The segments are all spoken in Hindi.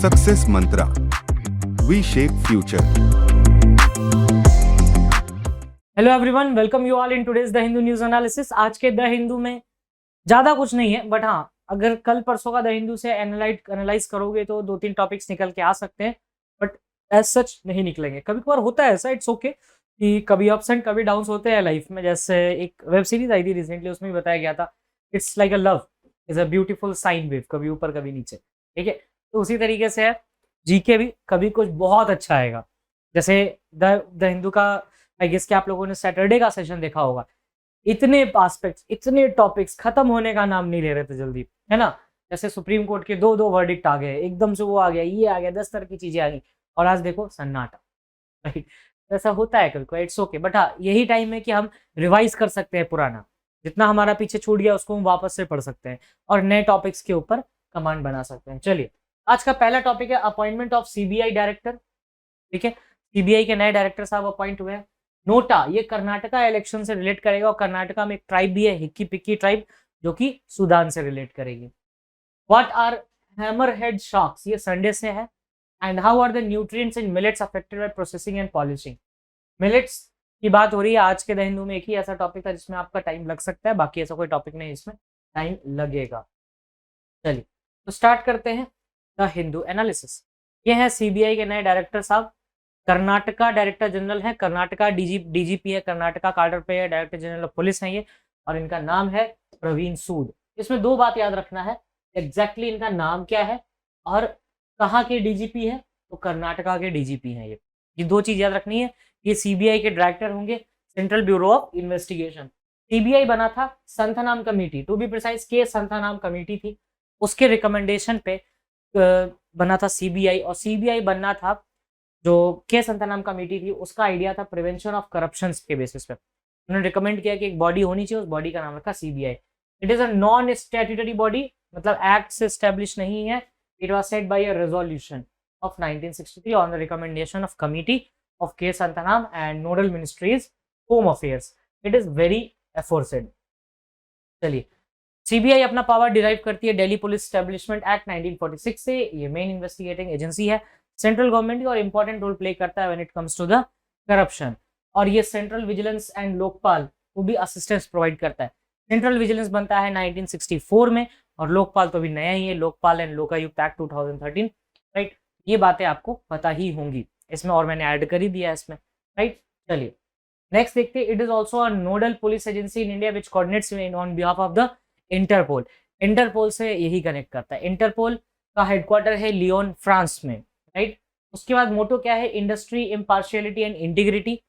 Success Mantra, V shape future. Hello everyone, welcome you all in today's the Hindu news analysis. आज के द हिंदू में ज्यादा कुछ नहीं है, बट हाँ, अगर कल परसों का द हिंदू से एनालाइज करोगे तो 2-3 टॉपिक्स निकल के आ सकते हैं, बट एज सच नहीं निकलेंगे। कभी कभार होता है ऐसा, इट्स ओके कि कभी अप्स एंड कभी डाउन्स होते हैं लाइफ में। जैसे एक वेब सीरीज आई थी रिसेंटली, उसमें भी बताया गया था it's like a love is a beautiful sine wave, कभी ऊपर कभी नीचे। ठीक है, तो उसी तरीके से है जीके भी, कभी कुछ बहुत अच्छा आएगा। जैसे द हिंदू का आई गेस कि आप लोगों ने सैटरडे का सेशन देखा होगा। इतने एस्पेक्ट्स, इतने टॉपिक्स खत्म होने का नाम नहीं ले रहे थे जल्दी, है ना। जैसे सुप्रीम कोर्ट के दो वर्डिक्ट आ गए, एकदम से वो आ गया, ये आ गया, 10 तरह की चीजें आ गई, और आज देखो सन्नाटा। राइट, ऐसा होता है कभी, इट्स ओके। बट हाँ, यही टाइम है कि हम रिवाइज कर सकते हैं पुराना, जितना हमारा पीछे छूट गया उसको हम वापस से पढ़ सकते हैं और नए टॉपिक्स के ऊपर कमांड बना सकते हैं। चलिए, आज का पहला टॉपिक है अपॉइंटमेंट ऑफ सीबीआई डायरेक्टर। ठीक है, सीबीआई के नए डायरेक्टर साहब अपॉइंट हुए हैं। नोटा, ये कर्नाटका इलेक्शन से रिलेट करेगा, और कर्नाटका में एक ट्राइब भी है, हिक्की पिक्की ट्राइब, जो कि सूडान से रिलेट करेगी। व्हाट आर हैमरहेड शार्क्स, ये संडे से है। And how are the nutrients in millets affected by processing and polishing. Millets की बात हो रही है आज के द हिंदू में। एक ही ऐसा टॉपिक था जिसमें आपका टाइम लग सकता है, बाकी ऐसा कोई टॉपिक नहीं जिसमें टाइम लगेगा। चलिए, तो स्टार्ट करते हैं द हिंदू एनालिसिस। ये है सीबीआई के नए डायरेक्टर साहब। कर्नाटका डायरेक्टर जनरल है, कर्नाटका डीजीपी है, कर्नाटका कार्डर पे है, डायरेक्टर जनरल ऑफ पुलिस है ये, और इनका नाम है प्रवीण सूद। इसमें दो बात याद रखना है, एग्जैक्टली इनका नाम क्या है और कहाँ के डीजीपी है, तो कर्नाटका के डीजीपी हैं ये दो चीज याद रखनी है। ये सीबीआई के डायरेक्टर होंगे, central bureau of investigation. CBI बना था संथानाम कमेटी, टू बी प्रिसाइज के संथानाम कमेटी थी, उसके रिकमेंडेशन पे बना था सीबीआई। और सीबीआई बनना था, जो के संथानाम कमेटी थी उसका आइडिया था प्रिवेंशन ऑफ करप्शन के बेसिस पे। उन्होंने रिकमेंड किया कि एक बॉडी होनी चाहिए, उस बॉडी का नाम रखा CBI. It is a non statutory body, मतलब एक्ट से एस्टेब्लिश नहीं है। It was set by a resolution of 1963 on the recommendation of committee of K Santhanam and nodal ministries home affairs. It is very enforced. चलिए, सीबीआई अपना पावर डिराइव करती है दिल्ली पुलिस एस्टेब्लिशमेंट एक्ट 1946 से। ये मेन इन्वेस्टिगेटिंग एजेंसी है, सेंट्रल गवर्नमेंट की, और इंपॉर्टेंट रोल प्ले करता है when it comes to the corruption. और ये सेंट्रल विजिलेंस एंड लोकपाल को भी असिस्टेंस प्रोवाइड करता है। सेंट्रल विजिलेंस बनता है 1964 में, और लोकपाल तो भी नया ही है, Lokpal and Lokayukta act 2013। Right, ये बातें आपको पता ही होंगी इसमें, और मैंने ऐड कर ही दिया इसमें। राइट, चलिए नेक्स्ट देखते हैं। It is also a nodal police agency in India which coordinates on behalf of the Interpol. Interpol से यही कनेक्ट करता है। इंटरपोल का हेडक्वार्टर है लियोन, फ्रांस में। राइट, उसके बाद मोटो क्या है, इंडस्ट्री, इम्पार्शियलिटी एंड इंटीग्रिटी।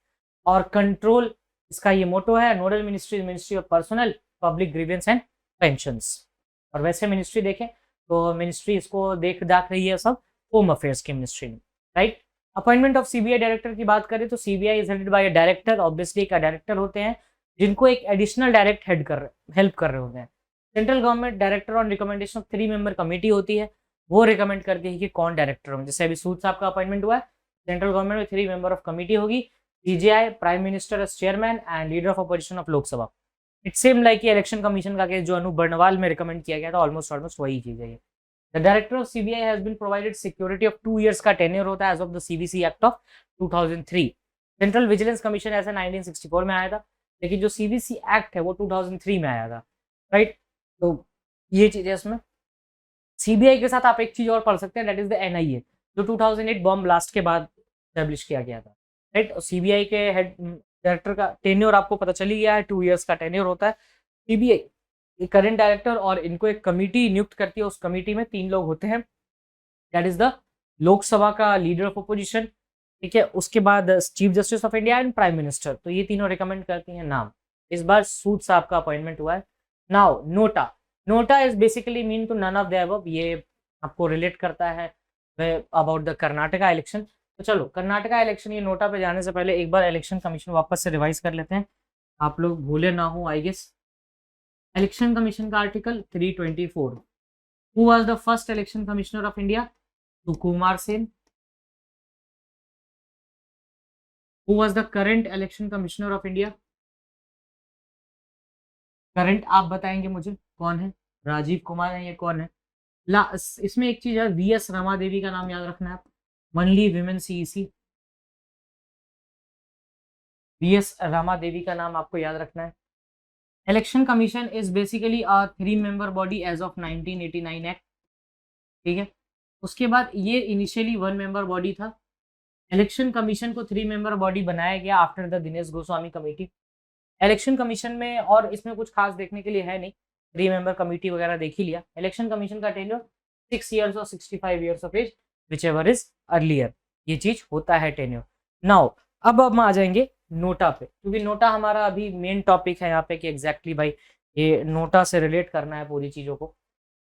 और कंट्रोल, इसका ये मोटो है। Nodal ministry, ministry of personal, public grievance and pensions. और वैसे मिनिस्ट्री देखें तो मिनिस्ट्री इसको देख दाख रही है सब होम अफेयर्स की मिनिस्ट्री में। Right, appointment of CBI director की बात करें तो CBI is headed by a director, obviously का डायरेक्टर होते हैं जिनको एक एडिशनल डायरेक्ट हेल्प कर रहे होते हैं। Central government director on recommendation of 3 member committee होती है, वो रिकमेंड करती है कि कौन डायरेक्टर होंगे। जैसे अभी सूद साहब का अपॉइंटमेंट हुआ है, सेंट्रल गवर्नमेंट में 3 मेंबर ऑफ कमेटी होगी, CJI, prime minister as chairman and leader of opposition of Lok Sabha. It same like election commission का केस जो अनूप बर्नवाल में रिकमेंड किया गया था, ऑलमोस्ट वही चीज है ये। The director of CBI has been provided security of 2 years का टेन्योर होता है as of the CBC act of 2003। Central vigilance commission ऐसा 1964 में आया था, लेकिन जो सीबीसी एक्ट है वो 2003 में आया था। राइट, तो ये चीज है इसमें। सीबीआई के साथ आप एक चीज और पढ़ सकते हैं, दैट इज द एनआईए, जो 2008 बॉम्ब ब्लास्ट के बाद स्टैब्लिश किया गया था। राइट, और सीबीआई के हेड डायरेक्टर का टेन्योर आपको पता चली गया है, 2 years का टेन्योर होता है। सीबीआई करंट डायरेक्टर, और इनको एक कमिटी नियुक्त करती है, उस कमिटी में 3 लोग होते हैं। दैट इज द लोकसभा का लीडर ऑफ अपोजिशन, ठीक है, उसके बाद chief justice of India and prime minister, तो ये तीनों रिकमेंड करती हैं नाम। इस बार सूद साहब का अपॉइंटमेंट हुआ है। Now NOTA, NOTA is basically mean to none of the above, ये आपको रिलेट करता है अबाउट द कर्नाटका इलेक्शन। तो चलो, कर्नाटका इलेक्शन, ये नोटा पे जाने से पहले एक बार इलेक्शन कमीशन वापस से रिवाइज कर लेते हैं, आप लोग भूले ना हो आई गेस। इलेक्शन कमीशन का article 324। Who was the first election commissioner of India? Sukumar Sen. Who was the current election commissioner of India? Current आप बताएंगे मुझे कौन है? राजीव कुमार है, ये कौन है? इसमें एक चीज है, वीएस रमा देवी का नाम याद रखना है, only women CEC, VS Rama Devi का नाम आपको याद रखना है। Election commission is basically a 3 member body as of 1989 act, ठीक है। उसके बाद ये इनिशियली 1 मेंबर बॉडी था। इलेक्शन कमीशन को 3 मेंबर बॉडी बनाया गया after the Dinesh Goswami committee. Election commission में और इसमें कुछ खास देखने के लिए है नहीं, 3 मेंबर कमेटी वगैरह देख ही लिया। इलेक्शन कमीशन का टेन्योर 6 ईयर्स और 65 years of age, whichever is earlier, ये चीज होता है टेन्योर। नाउ अब हम आ जाएंगे नोटा पे, क्योंकि नोटा हमारा अभी मेन टॉपिक है यहाँ पे कि एग्जैक्टली भाई ये नोटा से रिलेट करना है पूरी चीजों को।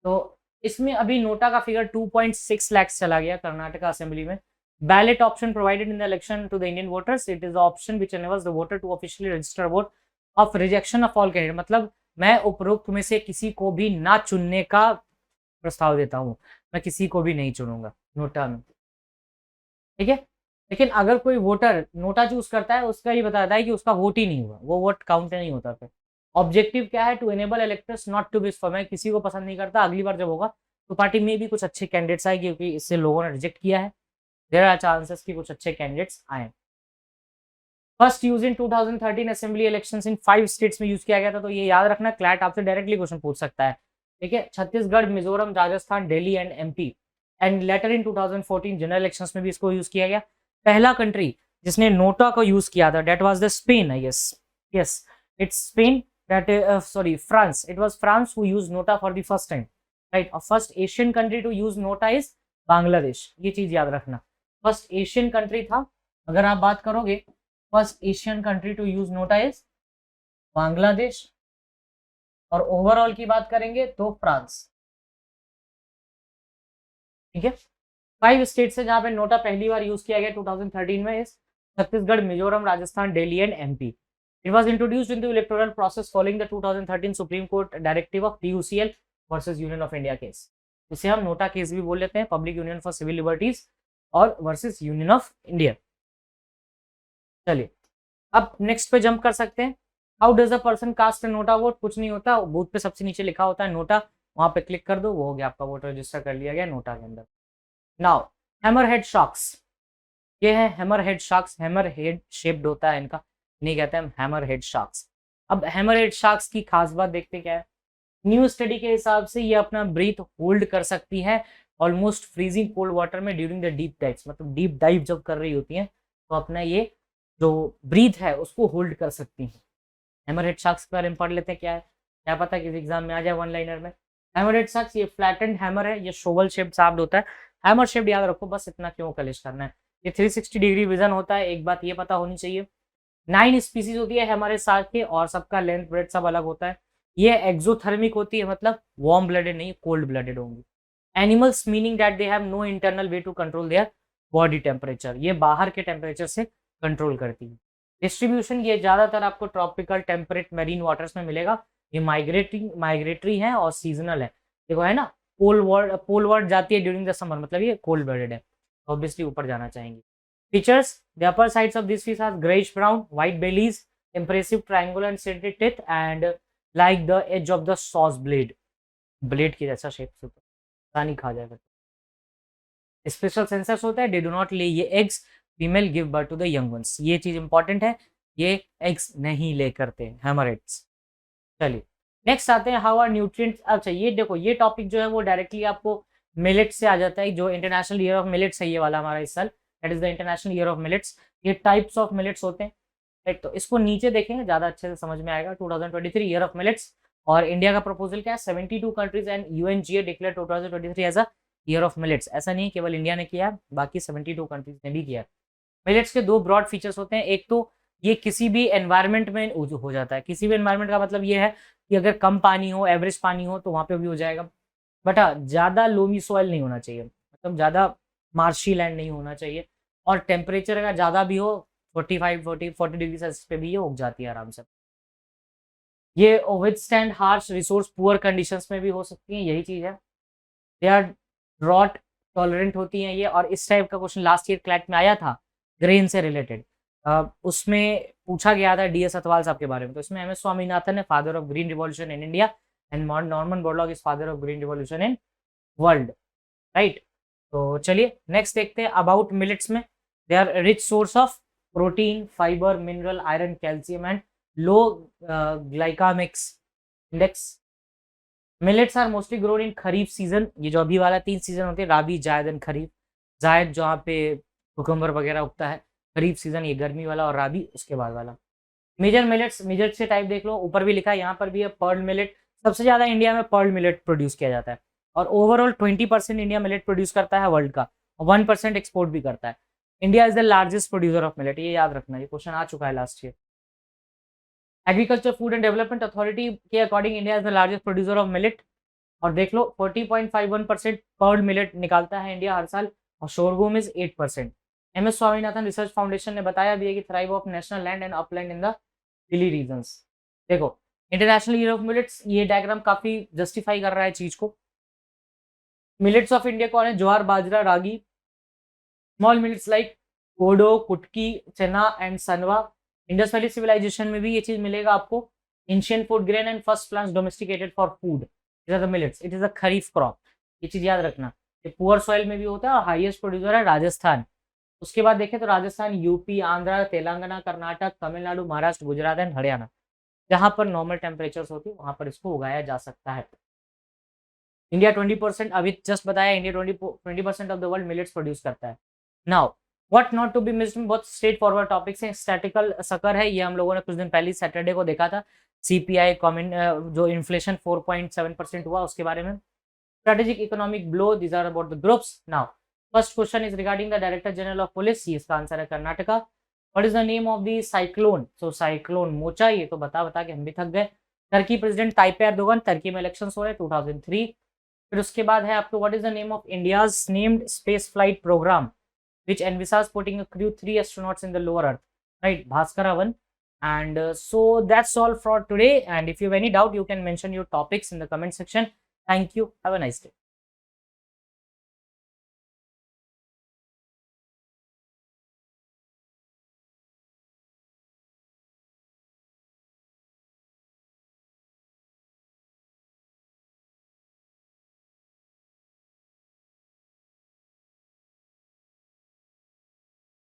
तो इसमें अभी नोटा का फिगर 2.6 लाख चला गया कर्नाटका असेंबली में। Ballot option provided in the election to the Indian voters, it is the option which enables the voter to officially register vote of rejection of all candidate, मतलब मैं उपरोक्त में से किसी को भी ना चुनने का प्रस्ताव देता हूँ, मैं किसी को भी नहीं चुनूंगा नोटा में, ठीक है। लेकिन अगर कोई वोटर नोटा चूज करता है, उसका ये बताता है कि उसका वोट ही नहीं हुआ, वो वोट काउंट नहीं होता। फिर ऑब्जेक्टिव क्या है, to enable electors not to be, मैं किसी को पसंद नहीं करता, अगली बार जब होगा तो पार्टी में भी कुछ अच्छे कैंडिडेट्स आए, क्योंकि इससे लोगों ने रिजेक्ट किया है, देयर आर चांसेस कि कुछ अच्छे कैंडिडेट्स आए। First use in 2013 assembly elections in 5 states में यूज किया गया था, तो ये याद रखना, क्लैट आपसे डायरेक्टली क्वेश्चन पूछ सकता है, ठीक है। Chhattisgarh, Mizoram, Rajasthan, Delhi and MP, and later in 2014 general elections में भी इसको यूज किया गया। पहला कंट्री जिसने नोटा को यूज किया था, that was the Spain, I guess, yes it's Spain, that sorry France, it was France who used NOTA for the first time, right. और first Asian country to use NOTA is Bangladesh, ये चीज याद रखना, फर्स्ट एशियन कंट्री था। अगर आप बात करोगे first Asian country to use NOTA is Bangladesh, और ओवरऑल की बात करेंगे तो फ्रांस, ठीक है। 5 स्टेट्स है जहां पे नोटा पहली बार यूज किया गया 2013 में, इस Chhattisgarh, Mizoram, Rajasthan, Delhi and MP. It was introduced into electoral process following the 2013 supreme court directive of PUCL versus union of India case, इसे हम नोटा केस भी बोल लेते हैं, public union for civil liberties और वर्सेस यूनियन ऑफ इंडिया। चलिए अब नेक्स्ट पे जंप कर सकते हैं। How does a person cast NOTA vote, कुछ नहीं होता, बूथ पे सबसे नीचे लिखा होता है नोटा, वहां पे क्लिक कर दो, वो हो गया आपका वोट रजिस्टर कर लिया गया नोटा के अंदर। नाउ हैमरहेड शार्क्स, ये है हैमरहेड शार्क्स, हैमरहेड शेप्ड होता है इनका, नहीं कहते हैं हैमरहेड शार्क्स। अब हैमरहेड शार्क्स की खास बात देखते क्या है, न्यू स्टडी के हिसाब से ये अपना ब्रीथ होल्ड कर सकती है ऑलमोस्ट फ्रीजिंग कोल्ड वाटर में ड्यूरिंग द डीप डाइव्स, मतलब डीप डाइव जब कर रही होती है तो अपना ये जो ब्रीथ है उसको होल्ड कर सकती है। हैमरहेड शार्क्स के बारे में पढ़ लेते हैं क्या है, क्या पता किसी एग्जाम में आ जाए वन लाइनर में। हैमरहेड शार्क्स ये फ्लैटेंड हैमर है, ये शोवल शेप्ड शाफ्ट होता है, हैमर शेप्ड याद रखो बस इतना, क्यों कलिश करना है। ये 360 डिग्री विजन होता है, एक बात ये पता होनी चाहिए। 9 स्पीसीज होती है हैमरहेड शार्क के, और सबका लेंथ ब्रेड सब अलग होता है। ये एक्सोथर्मिक होती है, मतलब वार्म ब्लडेड नहीं, कोल्ड ब्लडेड होंगी। Animals meaning that they have no internal way to control their body temperature, ये बाहर के टेम्परेचर से कंट्रोल करती है। डिस्ट्रीब्यूशन ये ज्यादातर आपको ट्रॉपिकल टेम्परेट मेरीन वाटर्स में मिलेगा, ये माइग्रेटरी है और सीजनल है। देखो है ना, पोलवर्ड जाती है ड्यूरिंग द समर, मतलब ये कोल्ड ब्लडेड है, ऑब्वियसली ऊपर जाना चाहेंगे। Features, the upper sides of this fish are greyish brown, white bellies, impressive triangular and scented teeth and like the edge of the saw's blade, blade की जैसा शेप से पानी खा जाएगा। स्पेशल सेंसर्स होता है, दे डू नॉट ले ये eggs, female give birth to the young ones, ये चीज इंपॉर्टेंट है, ये एग्स नहीं ले करते हैमरहेड्स। चलिए नेक्स्ट आते हैं, हाउ आर न्यूट्रिएंट्स। अच्छा ये देखो, ये टॉपिक जो है वो डायरेक्टली आपको मिलेट से आ जाता है, जो इंटरनेशनल ईयर ऑफ मिलेट्स है ये वाला हमारा इस साल, that is the international year of millets. ये टाइप्स ऑफ मिलेट्स होते हैं, राइट, तो इसको नीचे देखेंगे ज्यादा अच्छे से समझ में आएगा। 2023 ईयर ऑफ मिलेट्स, और इंडिया का प्रपोजल क्या है, 72 countries and UNGA declare 2023 as a year of millets. ऐसा नहीं केवल इंडिया ने किया, बाकी 72 कंट्रीज ने भी किया। मिलेट्स के दो ब्रॉड फीचर्स होते हैं, एक तो ये किसी भी एनवायरनमेंट में हो जाता है, किसी भी एनवायरनमेंट का मतलब ये है कि अगर कम पानी हो, एवरेज पानी हो तो वहां पे भी हो जाएगा, बट हाँ ज्यादा लोमी सॉइल नहीं होना चाहिए, मतलब ज्यादा मार्शी लैंड नहीं होना चाहिए, और टेम्परेचर अगर ज्यादा भी हो 40 डिग्री सेल्सियस पे भी ये उग जाती है आराम से। ये withstand harsh resource poor conditions में भी हो सकती है, यही चीज है। दे आर ड्रॉट टॉलरेंट होती हैं ये, और इस टाइप का क्वेश्चन लास्ट ईयर क्लैट में आया था ग्रेन से रिलेटेड, उसमें पूछा गया था DS अथवाल साहब के बारे में, तो इसमें MS स्वामीनाथन है father of green revolution in India, and Norman Borlaug is father of green revolution in world, right. तो चलिए नेक्स्ट देखते हैं अबाउट मिलेट्स में। They are rich source of protein, fibre, mineral, iron, calcium and low glycemics index. Millets are mostly grown in kharif season, ये जो अभी वाला 3 सीजन होते हैं, राबी, जायद एंड खरीफ। जायद जहाँ पे कुकम्बर वगैरह उगता है, खरीफ सीजन ये गर्मी वाला, और राबी उसके बाद वाला। मेजर मिलेट्स, मेजर से टाइप देख लो, ऊपर भी लिखा है, यहाँ पर भी है पर्ल मिलेट। सबसे ज्यादा इंडिया में पर्ल मिलेट प्रोड्यूस किया जाता है, और ओवरऑल 20% इंडिया मिलेट प्रोड्यूस करता है वर्ल्ड का, और 1% एक्सपोर्ट भी करता है। India is the largest producer of millet, ये याद रखना, ये क्वेश्चन आ चुका है last year. Agriculture food and development authority के according India is the largest producer of millet, और देख लो 40.51% पर्ल मिलेट निकालता है इंडिया हर साल, और sorghum is 8%। MS Swaminathan research foundation ने बताया भी है कि thrive of national land and upland in the hilly regions. देखो इंटरनेशनल ईयर ऑफ मिलेट्स, ये डायग्राम काफी जस्टिफाई कर रहा है चीज को। मिलेट्स ऑफ इंडिया कौन है? ज्वार, बाजरा, रागी, स्मॉल मिलेट्स लाइक कोडो, कुटकी, चना एंड सनवा। इंडस वैली सिविलाइजेशन में भी ये चीज मिलेगा आपको। Ancient food grain and first plants domesticated for food, it is the millets, it is a kharif crop, ये चीज याद रखना। ये पुअर सॉइल में भी होता है, और हाईएस्ट प्रोड्यूसर है राजस्थान। उसके बाद देखें तो राजस्थान, यूपी, आंध्र, तेलंगाना, कर्नाटक, तमिलनाडु, महाराष्ट्र, गुजरात एंड हरियाणा, जहां पर नॉर्मल टेम्परेचर्स होती है वहां पर इसको उगाया जा सकता है। इंडिया 20%, अभी जस्ट बताया, India 20% of the world millets produce करता है। Now what not to be missed में बहुत स्ट्रेट फॉरवर्ड टॉपिक्स हैं। स्टैटिकल सकर है, ये हम लोगों ने कुछ दिन पहले सैटरडे को देखा था। CPI कॉमेंट, जो इन्फ्लेशन 4.7% हुआ उसके बारे में। Strategic economic blow, these are about the groups. Now first question is regarding the director general of police, इसका आंसर है Karnataka. What is the name of the cyclone? So cyclone Mocha, ये तो बता के हम भी थक गए। Turkey president Tayyip Erdogan, Turkey में इलेक्शंस हो रहे 2003। फिर उसके बाद है आपको what is the name of India's named space flight programme which envisages putting a crew 3 astronauts in the lower earth, right? Bhaskara 1. And so that's all for today, and if you have any doubt you can mention your topics in the comment section. Thank you, have a nice day.